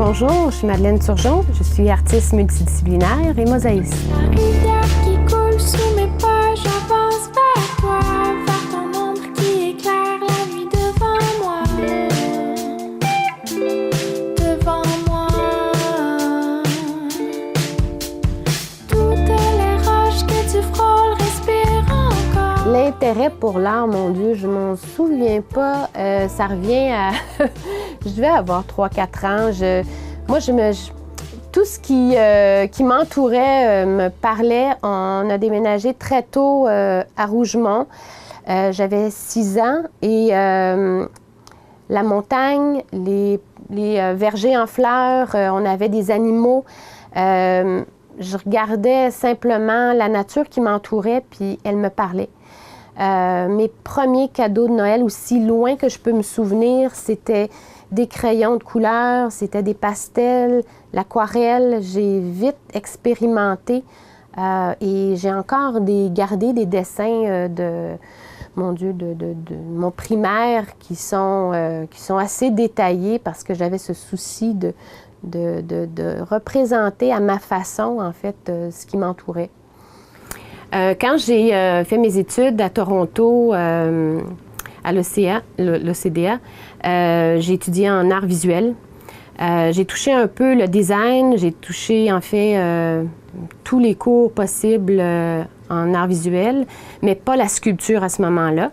Bonjour, je suis Madeleine Turgeon, je suis artiste multidisciplinaire et mosaïste. La rivière qui coule sous mes pas, j'avance vers toi, vers ton ombre qui éclaire la nuit devant moi. Devant moi. Toutes les roches que tu frôles respirent encore. L'intérêt pour l'art, mon Dieu, je m'en souviens pas. Ça revient à... je devais avoir 3-4 ans. Tout ce qui m'entourait me parlait. On a déménagé très tôt à Rougemont. J'avais 6 ans et la montagne, les vergers en fleurs, on avait des animaux. Je regardais simplement la nature qui m'entourait, puis elle me parlait. Mes premiers cadeaux de Noël, aussi loin que je peux me souvenir, c'était des crayons de couleur, c'était des pastels, l'aquarelle. J'ai vite expérimenté et j'ai encore gardé des dessins de mon primaire qui sont assez détaillés parce que j'avais ce souci de représenter à ma façon, en fait, ce qui m'entourait. Quand j'ai fait mes études à Toronto, à l'OCDA, j'ai étudié en art visuel. J'ai touché un peu le design, j'ai touché en fait tous les cours possibles en art visuel, mais pas la sculpture à ce moment-là.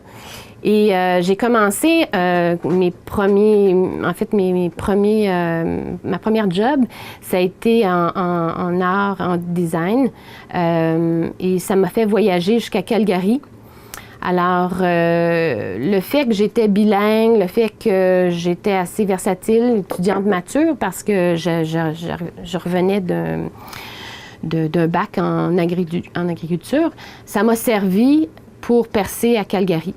Et j'ai commencé ma première job, ça a été en art, en design, et ça m'a fait voyager jusqu'à Calgary. Alors, le fait que j'étais bilingue, le fait que j'étais assez versatile, étudiante mature, parce que je revenais d'un bac en agriculture, ça m'a servi pour percer à Calgary.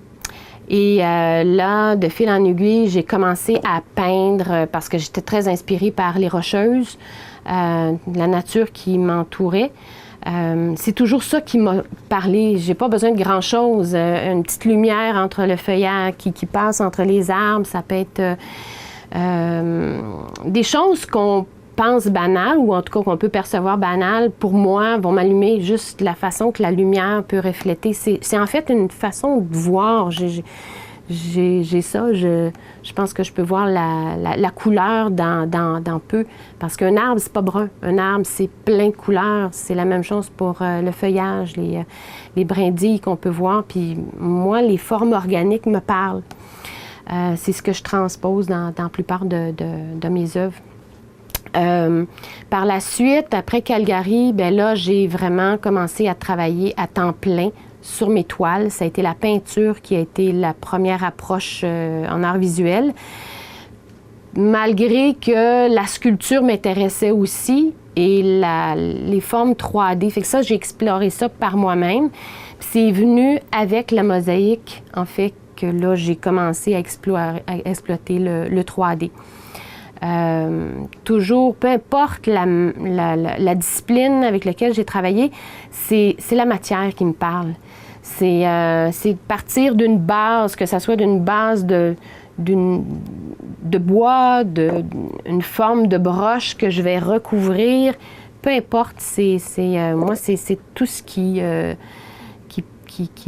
Et là, de fil en aiguille, j'ai commencé à peindre parce que j'étais très inspirée par les rocheuses, la nature qui m'entourait. C'est toujours ça qui m'a parlé. J'ai pas besoin de grand-chose. Une petite lumière entre le feuillage qui passe entre les arbres, ça peut être des choses qu'on pense banales, ou en tout cas qu'on peut percevoir banales, pour moi, vont m'allumer juste la façon que la lumière peut refléter. C'est en fait une façon de voir. J'ai ça, je pense que je peux voir la couleur dans peu. Parce qu'un arbre, c'est pas brun. Un arbre, c'est plein de couleurs. C'est la même chose pour le feuillage, les brindilles qu'on peut voir. Puis moi, les formes organiques me parlent. C'est ce que je transpose dans la plupart de mes œuvres. Par la suite, après Calgary, bien là, j'ai vraiment commencé à travailler à temps plein sur mes toiles. Ça a été la peinture qui a été la première approche en art visuel. Malgré que la sculpture m'intéressait aussi et les formes 3D. Fait que ça, j'ai exploré ça par moi-même. C'est venu avec la mosaïque, en fait, que là, j'ai commencé à exploiter le 3D. Toujours, peu importe la discipline avec laquelle j'ai travaillé, c'est la matière qui me parle. C'est partir d'une base, que ce soit d'une base de bois, une forme de broche que je vais recouvrir. Peu importe, moi, c'est tout ce qui est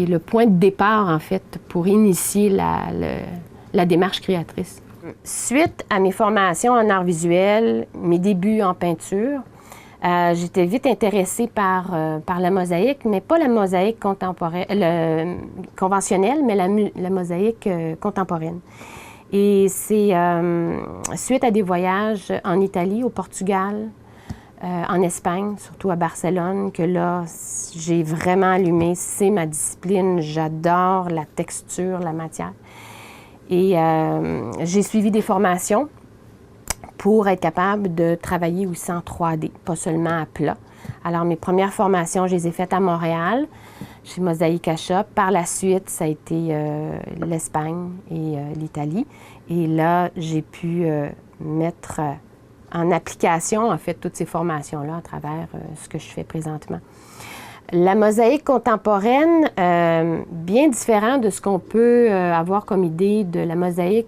le point de départ, en fait, pour initier la démarche créatrice. Suite à mes formations en art visuel, mes débuts en peinture, j'étais vite intéressée par la mosaïque, mais pas la mosaïque conventionnelle, mais la mosaïque contemporaine. Et c'est suite à des voyages en Italie, au Portugal, en Espagne, surtout à Barcelone, que là, j'ai vraiment allumé. C'est ma discipline. J'adore la texture, la matière. Et j'ai suivi des formations pour être capable de travailler aussi en 3D, pas seulement à plat. Alors, mes premières formations, je les ai faites à Montréal, chez Mosaica Shop. Par la suite, ça a été l'Espagne et l'Italie. Et là, j'ai pu mettre en application, en fait, toutes ces formations-là à travers ce que je fais présentement. La mosaïque contemporaine, bien différent de ce qu'on peut avoir comme idée de la mosaïque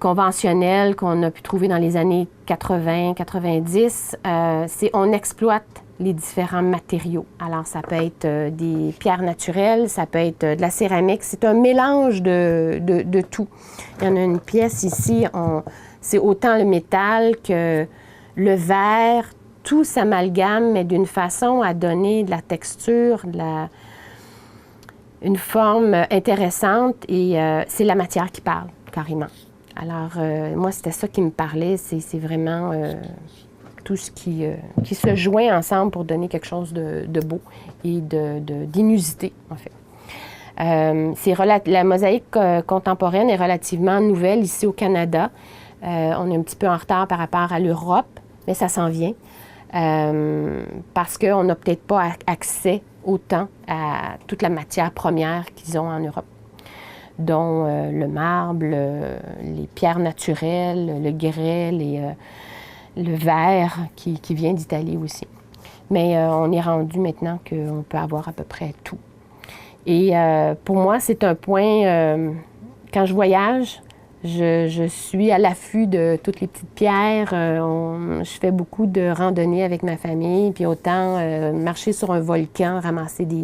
conventionnelle qu'on a pu trouver dans les années 80-90, c'est on exploite les différents matériaux. Alors, ça peut être des pierres naturelles, ça peut être de la céramique. C'est un mélange de tout. Il y en a une pièce ici, c'est autant le métal que le verre. Tout s'amalgame, mais d'une façon à donner de la texture, une forme intéressante. Et c'est la matière qui parle, carrément. Alors, moi, c'était ça qui me parlait. C'est vraiment tout ce qui se joint ensemble pour donner quelque chose de beau et d'inusité, en fait. La mosaïque contemporaine est relativement nouvelle ici au Canada. On est un petit peu en retard par rapport à l'Europe, mais ça s'en vient. Parce qu'on n'a peut-être pas accès autant à toute la matière première qu'ils ont en Europe, dont le marbre, les pierres naturelles, le grès, le verre qui vient d'Italie aussi. Mais on est rendu maintenant qu'on peut avoir à peu près tout. Et pour moi, c'est un point, quand je voyage, je suis à l'affût de toutes les petites pierres. Je fais beaucoup de randonnées avec ma famille, puis autant marcher sur un volcan, ramasser des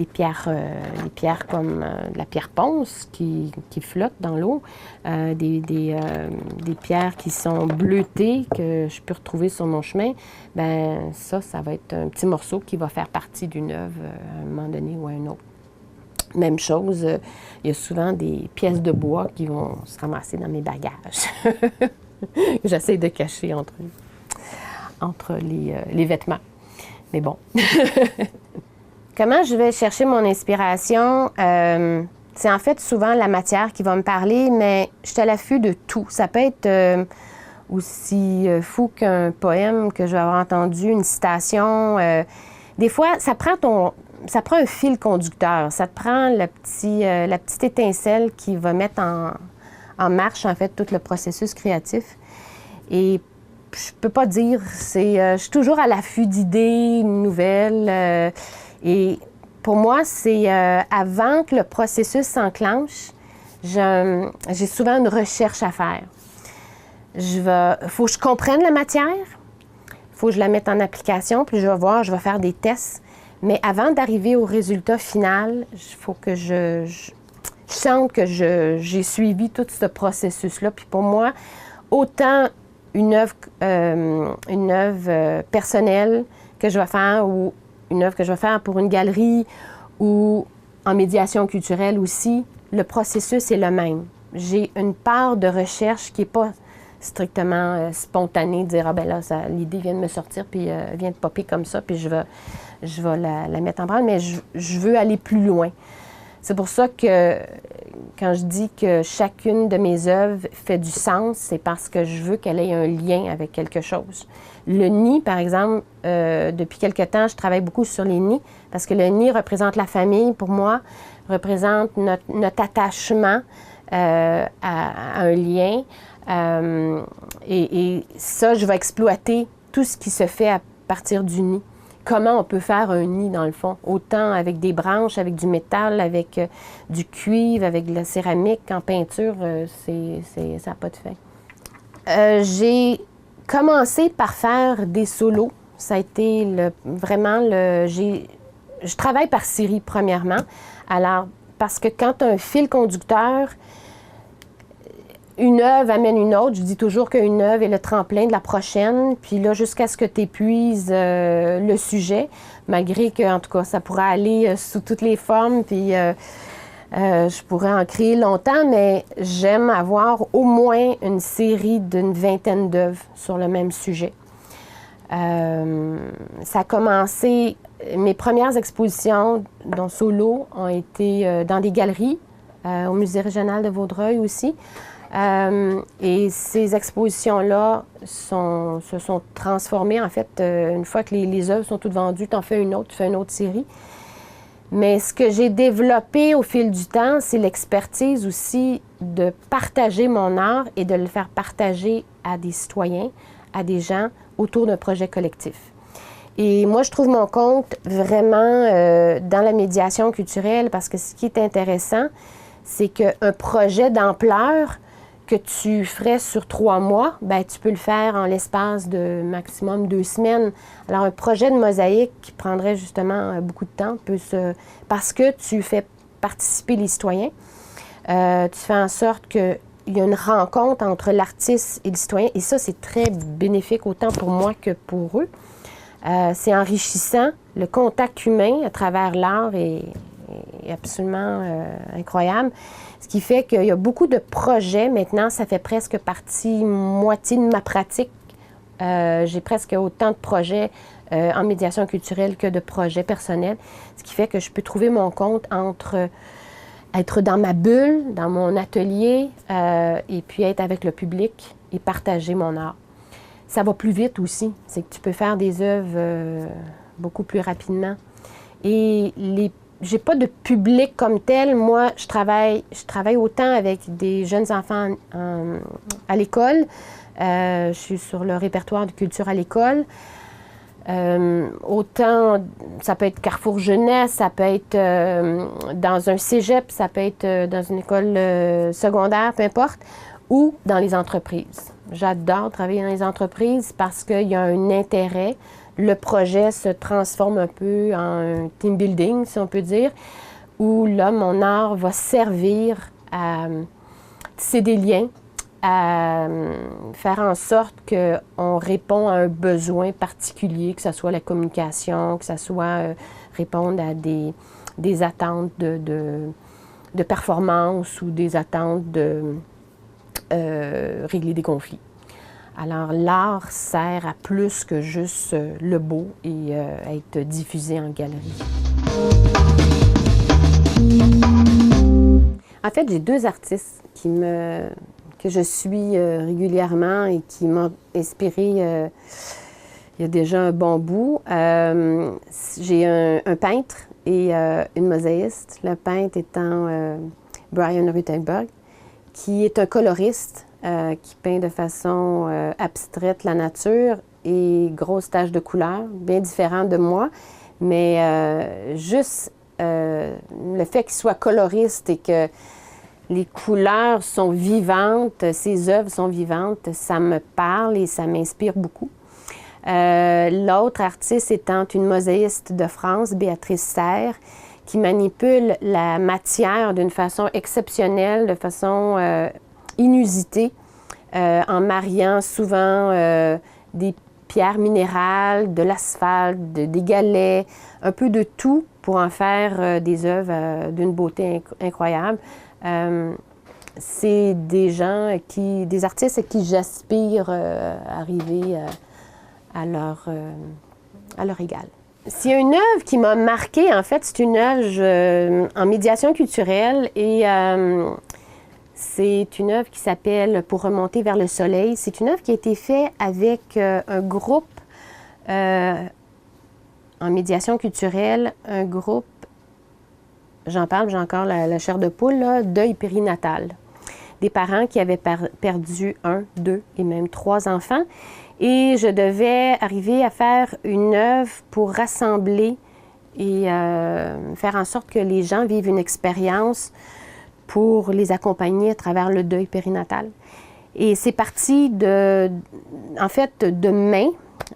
pierres comme de la pierre ponce qui flotte dans l'eau, des pierres qui sont bleutées que je peux retrouver sur mon chemin. Bien, ça va être un petit morceau qui va faire partie d'une œuvre à un moment donné ou à un autre. Même chose, il y a souvent des pièces de bois qui vont se ramasser dans mes bagages. J'essaie de cacher entre les vêtements. Mais bon. Comment je vais chercher mon inspiration? C'est en fait souvent la matière qui va me parler, mais je suis à l'affût de tout. Ça peut être aussi fou qu'un poème que je vais avoir entendu, une citation. Des fois, ça prend un fil conducteur. Ça te prend la petite étincelle qui va mettre en marche, en fait, tout le processus créatif. Et je peux pas dire, je suis toujours à l'affût d'idées nouvelles. Et pour moi, c'est avant que le processus s'enclenche, j'ai souvent une recherche à faire. Faut que je comprenne la matière, faut que je la mette en application, puis je vais faire des tests. Mais avant d'arriver au résultat final, il faut que je sente que j'ai suivi tout ce processus-là. Puis pour moi, autant une œuvre personnelle que je vais faire ou une œuvre que je vais faire pour une galerie ou en médiation culturelle aussi, le processus est le même. J'ai une part de recherche qui n'est pas strictement spontanée, de dire « Ah ben là, l'idée vient de me sortir, puis vient de popper comme ça, puis je vais la mettre en branle », mais je veux aller plus loin. C'est pour ça que quand je dis que chacune de mes œuvres fait du sens, c'est parce que je veux qu'elle ait un lien avec quelque chose. Le nid, par exemple, depuis quelque temps, je travaille beaucoup sur les nids, parce que le nid représente la famille, pour moi, représente notre attachement à un lien. Et ça, je vais exploiter tout ce qui se fait à partir du nid. Comment on peut faire un nid, dans le fond, autant avec des branches, avec du métal, avec du cuivre, avec de la céramique, en peinture, ça n'a pas de fin. J'ai commencé par faire des solos. Ça a été je travaille par série, premièrement. Alors, parce que quand tu as un fil conducteur, une œuvre amène une autre. Je dis toujours qu'une œuvre est le tremplin de la prochaine. Puis là, jusqu'à ce que tu épuises le sujet, malgré que, en tout cas, ça pourrait aller sous toutes les formes, puis je pourrais en créer longtemps, mais j'aime avoir au moins une série d'une vingtaine d'œuvres sur le même sujet. Ça a commencé, mes premières expositions dans solo ont été dans des galeries, au Musée régional de Vaudreuil aussi. Et ces expositions-là se sont transformées, en fait, une fois que les œuvres sont toutes vendues, tu en fais une autre, tu fais une autre série. Mais ce que j'ai développé au fil du temps, c'est l'expertise aussi de partager mon art et de le faire partager à des citoyens, à des gens autour d'un projet collectif. Et moi, je trouve mon compte vraiment dans la médiation culturelle parce que ce qui est intéressant, c'est qu'un projet d'ampleur, que tu ferais sur 3 mois, ben, tu peux le faire en l'espace de maximum 2 semaines. Alors, un projet de mosaïque qui prendrait justement beaucoup de temps parce que tu fais participer les citoyens, tu fais en sorte qu'il y a une rencontre entre l'artiste et le citoyen, et ça, c'est très bénéfique autant pour moi que pour eux. C'est enrichissant. Le contact humain à travers l'art est absolument incroyable. Ce qui fait qu'il y a beaucoup de projets. Maintenant, ça fait presque moitié de ma pratique. J'ai presque autant de projets en médiation culturelle que de projets personnels. Ce qui fait que je peux trouver mon compte entre être dans ma bulle, dans mon atelier, et puis être avec le public et partager mon art. Ça va plus vite aussi. C'est que tu peux faire des œuvres beaucoup plus rapidement. Et j'ai pas de public comme tel. Moi, je travaille autant avec des jeunes enfants à l'école. Je suis sur le répertoire de culture à l'école. Autant, ça peut être Carrefour Jeunesse, ça peut être dans un cégep, ça peut être dans une école secondaire, peu importe, ou dans les entreprises. J'adore travailler dans les entreprises parce qu'il y a un intérêt. Le projet se transforme un peu en un team building, si on peut dire, où là, mon art va servir à tisser des liens, à faire en sorte qu'on répond à un besoin particulier, que ce soit la communication, que ce soit répondre à des attentes de performance ou des attentes de régler des conflits. Alors, l'art sert à plus que juste le beau et être diffusé en galerie. En fait, j'ai 2 artistes que je suis régulièrement et qui m'ont inspiré il y a déjà un bon bout. J'ai un peintre et une mosaïste. Le peintre étant Brian Ruttenberg, qui est un coloriste. Qui peint de façon abstraite la nature et grosses taches de couleurs, bien différentes de moi. Mais juste le fait qu'il soit coloriste et que les couleurs sont vivantes, ses œuvres sont vivantes, ça me parle et ça m'inspire beaucoup. L'autre artiste étant une mosaïste de France, Béatrice Serre, qui manipule la matière d'une façon exceptionnelle, de façon inusité, en mariant souvent des pierres minérales, de l'asphalte, des galets, un peu de tout pour en faire des œuvres d'une beauté incroyable. C'est des artistes à qui j'aspire arriver à leur égal. S'il y a une œuvre qui m'a marquée, en fait, c'est une œuvre en médiation culturelle et c'est une œuvre qui s'appelle « Pour remonter vers le soleil ». C'est une œuvre qui a été faite avec un groupe en médiation culturelle, un groupe, j'en parle, j'ai encore la chair de poule, là, deuil périnatal. Des parents qui avaient perdu 1, 2 et même 3 enfants. Et je devais arriver à faire une œuvre pour rassembler et faire en sorte que les gens vivent une expérience pour les accompagner à travers le deuil périnatal. Et c'est parti de mains,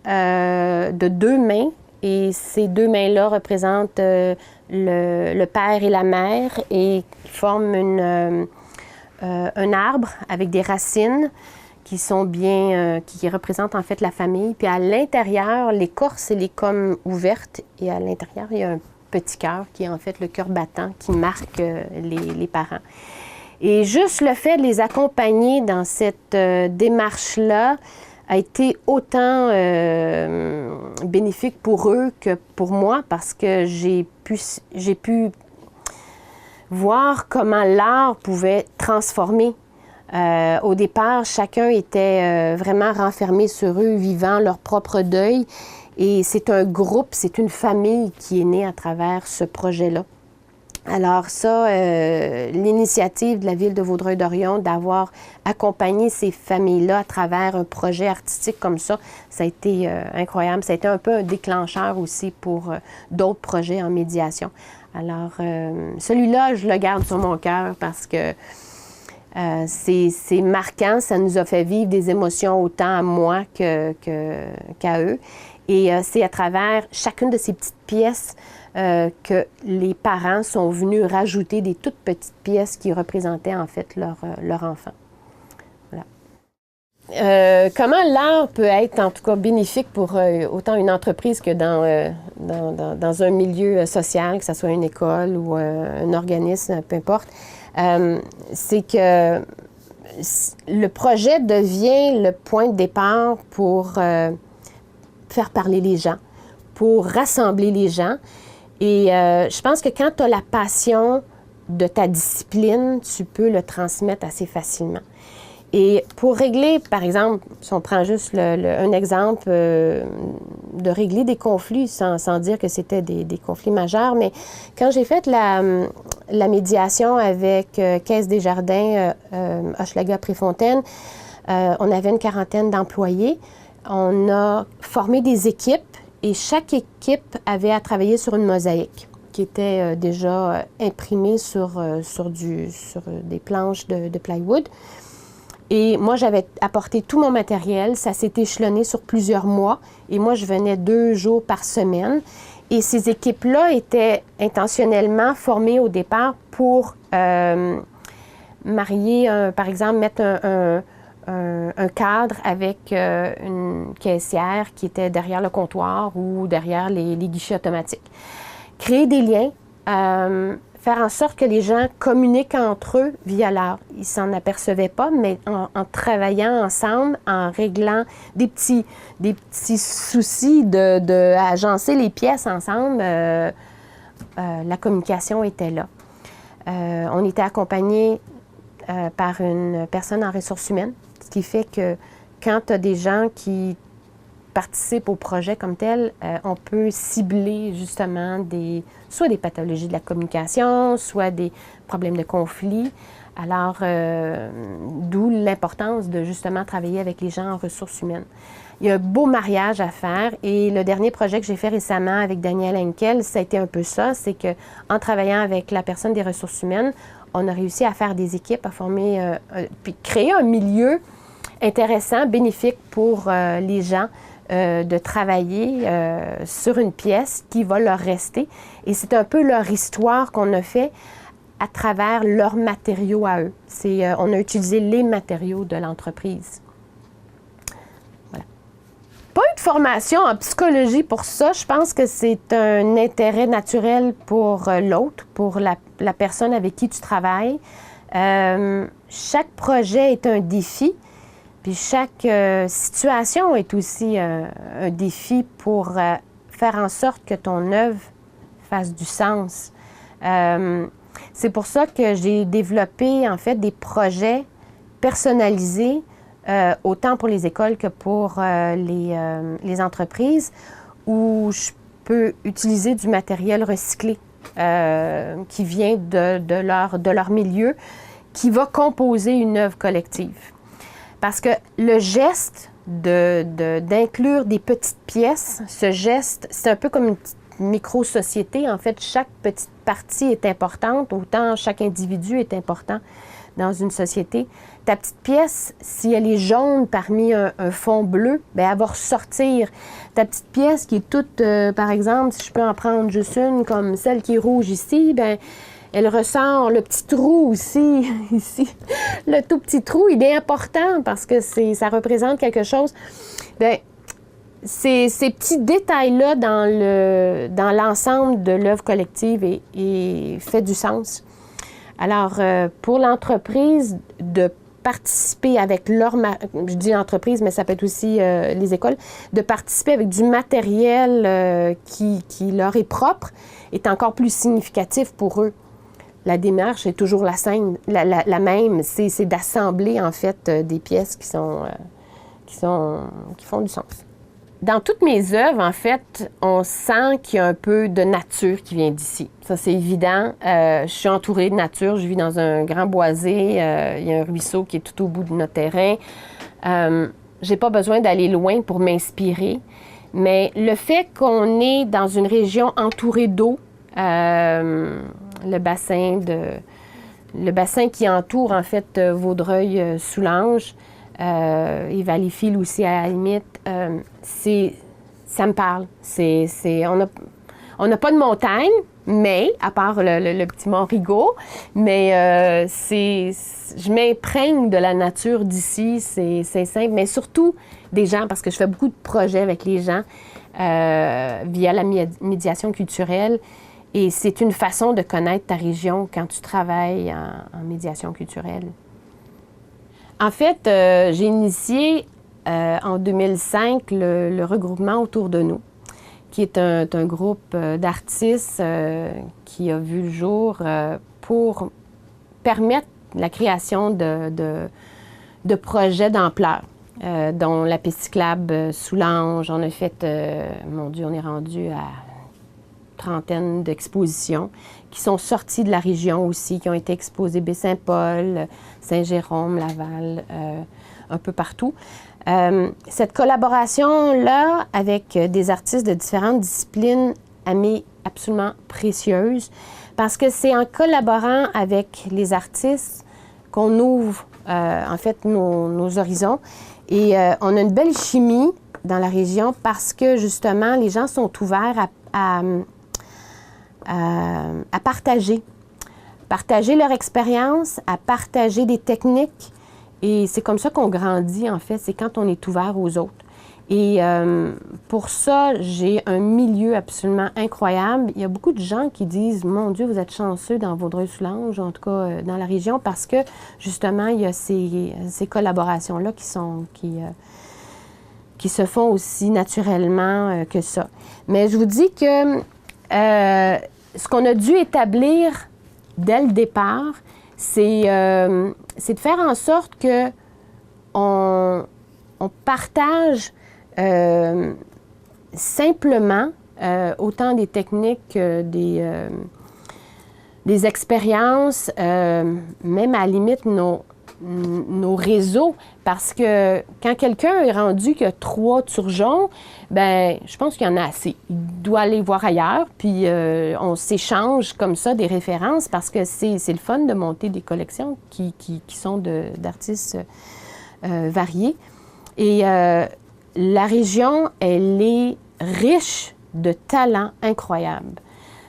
de 2 mains. Et ces 2 mains-là représentent le père et la mère et forment un arbre avec des racines qui sont qui représentent en fait la famille. Puis à l'intérieur, l'écorce, elle est comme ouverte et à l'intérieur, il y a un petit cœur qui est en fait le cœur battant qui marque les parents. Et juste le fait de les accompagner dans cette démarche-là a été autant bénéfique pour eux que pour moi parce que j'ai pu voir comment l'art pouvait transformer. Au départ, chacun était vraiment renfermé sur eux, vivant leur propre deuil. Et c'est un groupe, c'est une famille qui est née à travers ce projet-là. Alors ça, l'initiative de la Ville de Vaudreuil-Dorion d'avoir accompagné ces familles-là à travers un projet artistique comme ça a été incroyable. Ça a été un peu un déclencheur aussi pour d'autres projets en médiation. Alors, celui-là, je le garde sur mon cœur parce que C'est marquant, ça nous a fait vivre des émotions autant à moi qu'à eux. Et c'est à travers chacune de ces petites pièces que les parents sont venus rajouter des toutes petites pièces qui représentaient en fait leur enfant. Voilà. Comment l'art peut être en tout cas bénéfique pour autant une entreprise que dans un milieu social, que ce soit une école ou un organisme, peu importe, c'est que le projet devient le point de départ pour faire parler les gens, pour rassembler les gens. Et je pense que quand tu as la passion de ta discipline, tu peux le transmettre assez facilement. Et pour régler, par exemple, si on prend juste un exemple de régler des conflits, sans dire que c'était des conflits majeurs, mais quand j'ai fait la médiation avec Caisse des Jardins, Hochelaga-Préfontaine, on avait une quarantaine d'employés. On a formé des équipes et chaque équipe avait à travailler sur une mosaïque qui était déjà imprimée sur des planches de plywood. Et moi, j'avais apporté tout mon matériel. Ça s'est échelonné sur plusieurs mois. Et moi, je venais 2 jours par semaine. Et ces équipes-là étaient intentionnellement formées au départ pour marier, par exemple, mettre un cadre avec une caissière qui était derrière le comptoir ou derrière les guichets automatiques. Créer des liens, faire en sorte que les gens communiquent entre eux via l'art. Ils ne s'en apercevaient pas, mais en travaillant ensemble, en réglant des petits soucis de agencer les pièces ensemble, la communication était là. On était accompagnés par une personne en ressources humaines, ce qui fait que quand tu as des gens qui participent au projet comme tel, on peut cibler justement soit des pathologies de la communication, soit des problèmes de conflit. Alors, d'où l'importance de justement travailler avec les gens en ressources humaines. Il y a un beau mariage à faire et le dernier projet que j'ai fait récemment avec Daniel Henkel, ça a été un peu ça, c'est qu'en travaillant avec la personne des ressources humaines, on a réussi à faire des équipes, à former, puis créer un milieu intéressant, bénéfique pour les gens, de travailler sur une pièce qui va leur rester. Et c'est un peu leur histoire qu'on a fait à travers leurs matériaux à eux. On a utilisé les matériaux de l'entreprise. Voilà. Pas eu de formation en psychologie pour ça. Je pense que c'est un intérêt naturel pour l'autre, pour la personne avec qui tu travailles. Chaque projet est un défi. Puis chaque situation est aussi un défi pour faire en sorte que ton œuvre fasse du sens. C'est pour ça que j'ai développé en fait des projets personnalisés, autant pour les écoles que pour les entreprises, où je peux utiliser du matériel recyclé qui vient de leur milieu, qui va composer une œuvre collective. Parce que le geste d'inclure des petites pièces, ce geste, c'est un peu comme une petite micro-société. En fait, chaque petite partie est importante, autant chaque individu est important dans une société. Ta petite pièce, si elle est jaune parmi un fond bleu, bien, elle va ressortir. Ta petite pièce qui est toute, par exemple, si je peux en prendre juste une, comme celle qui est rouge ici, bien, elle ressort le petit trou aussi, ici. Le tout petit trou, il est important parce que ça représente quelque chose. Bien, ces petits détails-là dans l'ensemble de l'œuvre collective et fait du sens. Alors, pour l'entreprise, de participer avec je dis entreprise, mais ça peut être aussi les écoles, de participer avec du matériel qui leur est propre, est encore plus significatif pour eux. La démarche est toujours la même, c'est d'assembler en fait des pièces qui font du sens. Dans toutes mes œuvres, en fait, on sent qu'il y a un peu de nature qui vient d'ici. Ça, c'est évident. Je suis entourée de nature. Je vis dans un grand boisé. Il y a un ruisseau qui est tout au bout de notre terrain. J'ai pas besoin d'aller loin pour m'inspirer. Mais le fait qu'on est dans une région entourée d'eau, le bassin le bassin qui entoure, en fait, Vaudreuil-Soulanges, et Valleyfield aussi, à la limite, ça me parle. On n'a pas de montagne, mais, à part le petit Mont Rigaud, mais je m'imprègne de la nature d'ici, c'est simple, mais surtout des gens, parce que je fais beaucoup de projets avec les gens via la médiation culturelle, et c'est une façon de connaître ta région quand tu travailles en médiation culturelle. En fait, j'ai initié en 2005 le regroupement Autour de nous, qui est un groupe d'artistes qui a vu le jour pour permettre la création de projets d'ampleur, dont la piste cyclable Soulanges. On a fait, mon Dieu, on est rendu à trentaine d'expositions qui sont sorties de la région aussi, qui ont été exposées Baie-Saint-Paul, Saint-Jérôme, Laval, un peu partout. Cette collaboration-là avec des artistes de différentes disciplines, elle m'est absolument précieuse parce que c'est en collaborant avec les artistes qu'on ouvre, en fait, nos horizons. Et on a une belle chimie dans la région parce que, justement, les gens sont ouverts à partager leur expérience, à partager des techniques. Et c'est comme ça qu'on grandit, en fait, c'est quand on est ouvert aux autres. Et pour ça, j'ai un milieu absolument incroyable. Il y a beaucoup de gens qui disent « Mon Dieu, vous êtes chanceux dans Vaudreuil-Soulanges, en tout cas dans la région, parce que, justement, il y a ces collaborations-là qui se font aussi naturellement que ça. » Mais je vous dis que ce qu'on a dû établir dès le départ, c'est de faire en sorte que on partage simplement autant des techniques que des expériences, même à la limite nos réseaux, parce que quand quelqu'un est rendu qu'il y a 3 turgeons, bien, je pense qu'il y en a assez. Il doit aller voir ailleurs, puis on s'échange comme ça des références parce que c'est le fun de monter des collections qui sont d'artistes variés. Et la région, elle est riche de talents incroyables.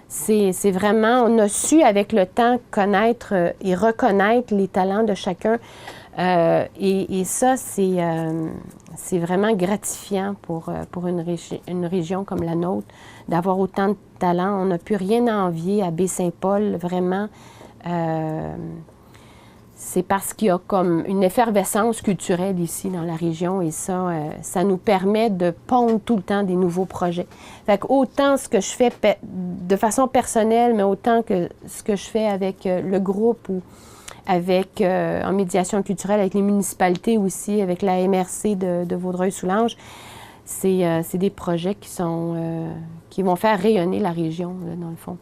C'est vraiment, on a su avec le temps connaître et reconnaître les talents de chacun. Et ça, c'est vraiment gratifiant pour une région comme la nôtre, d'avoir autant de talents. On n'a plus rien à envier à Baie-Saint-Paul, vraiment. C'est parce qu'il y a comme une effervescence culturelle ici dans la région et ça nous permet de pondre tout le temps des nouveaux projets. Fait qu'autant ce que je fais de façon personnelle, mais autant que ce que je fais avec le groupe ou avec, en médiation culturelle, avec les municipalités aussi, avec la MRC de Vaudreuil-Soulanges, c'est des projets qui vont faire rayonner la région, là, dans le fond.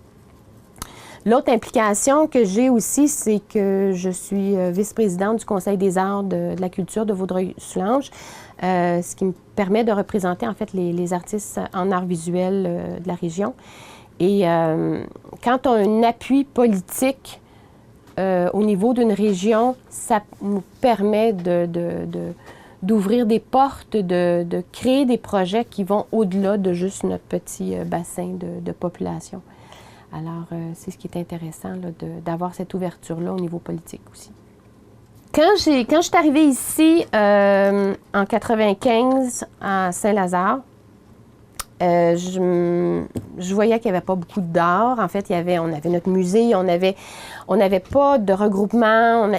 L'autre implication que j'ai aussi, c'est que je suis vice-présidente du Conseil des arts de la culture de Vaudreuil-Soulanges, ce qui me permet de représenter en fait les artistes en arts visuels de la région. Et quand on a un appui politique au niveau d'une région, ça nous permet d'ouvrir des portes, de créer des projets qui vont au-delà de juste notre petit bassin de population. Alors, c'est ce qui est intéressant, d'avoir cette ouverture-là au niveau politique aussi. Quand je suis arrivée ici, en 95, à Saint-Lazare, je voyais qu'il n'y avait pas beaucoup d'art. En fait, on avait notre musée, on n'avait pas de regroupement.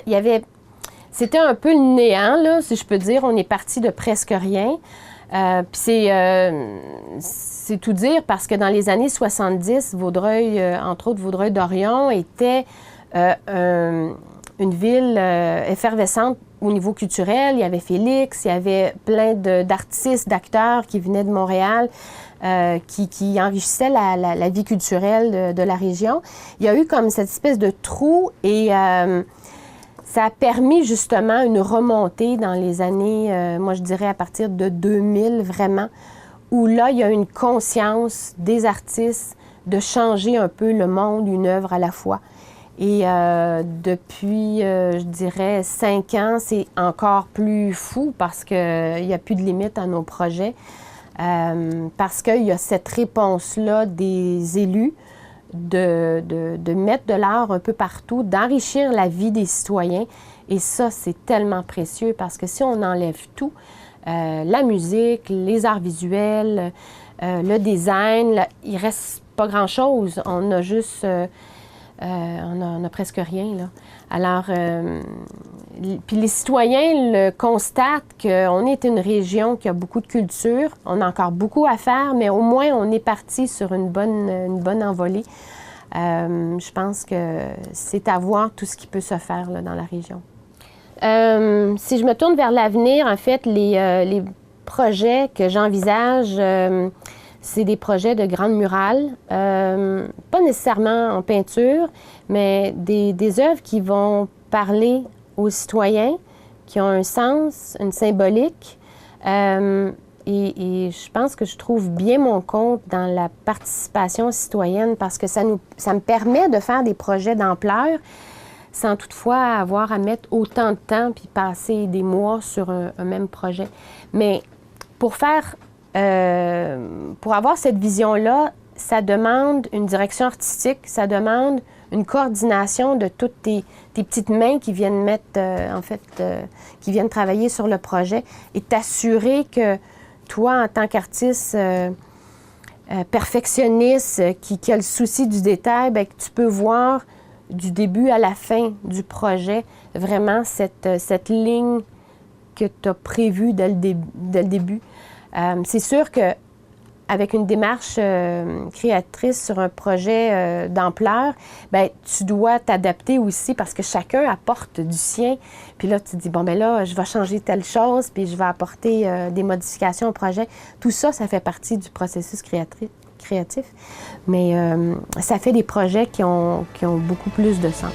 C'était un peu le néant, là, si je peux dire. On est parti de presque rien. Puis c'est tout dire parce que dans les années 70, Vaudreuil, entre autres Vaudreuil-Dorion, était une ville effervescente au niveau culturel. Il y avait Félix, il y avait plein d'artistes, d'acteurs qui venaient de Montréal, qui enrichissaient la vie culturelle de la région. Il y a eu comme cette espèce de trou et ça a permis justement une remontée dans les années, moi je dirais à partir de 2000 vraiment, où là il y a une conscience des artistes de changer un peu le monde, une œuvre à la fois. Et depuis, je dirais, 5 ans, c'est encore plus fou parce qu'il n'y a plus de limite à nos projets. Parce qu'il y a cette réponse-là des élus de mettre de l'art un peu partout, d'enrichir la vie des citoyens. Et ça, c'est tellement précieux parce que si on enlève tout, la musique, les arts visuels, le design, il ne reste pas grand-chose. On a juste... on a presque rien, là. Alors, puis les citoyens le constatent qu'on est une région qui a beaucoup de culture. On a encore beaucoup à faire, mais au moins, on est parti sur une bonne envolée. Je pense que c'est à voir tout ce qui peut se faire là, dans la région. Si je me tourne vers l'avenir, en fait, les projets que j'envisage, c'est des projets de grandes murales, pas nécessairement en peinture, mais des œuvres qui vont parler aux citoyens, qui ont un sens, une symbolique. Et je pense que je trouve bien mon compte dans la participation citoyenne parce que ça me permet de faire des projets d'ampleur sans toutefois avoir à mettre autant de temps puis passer des mois sur un même projet. Mais pour avoir cette vision-là, ça demande une direction artistique, ça demande une coordination de toutes tes petites mains qui viennent qui viennent travailler sur le projet et t'assurer que toi, en tant qu'artiste perfectionniste qui a le souci du détail, bien, que tu peux voir du début à la fin du projet vraiment cette ligne que tu as prévue dès le début. C'est sûr qu'avec une démarche créatrice sur un projet d'ampleur, bien, tu dois t'adapter aussi parce que chacun apporte du sien. Puis là, tu te dis, bon, bien là, je vais changer telle chose, puis je vais apporter des modifications au projet. Tout ça, ça fait partie du processus créatif. Mais ça fait des projets qui ont beaucoup plus de sens.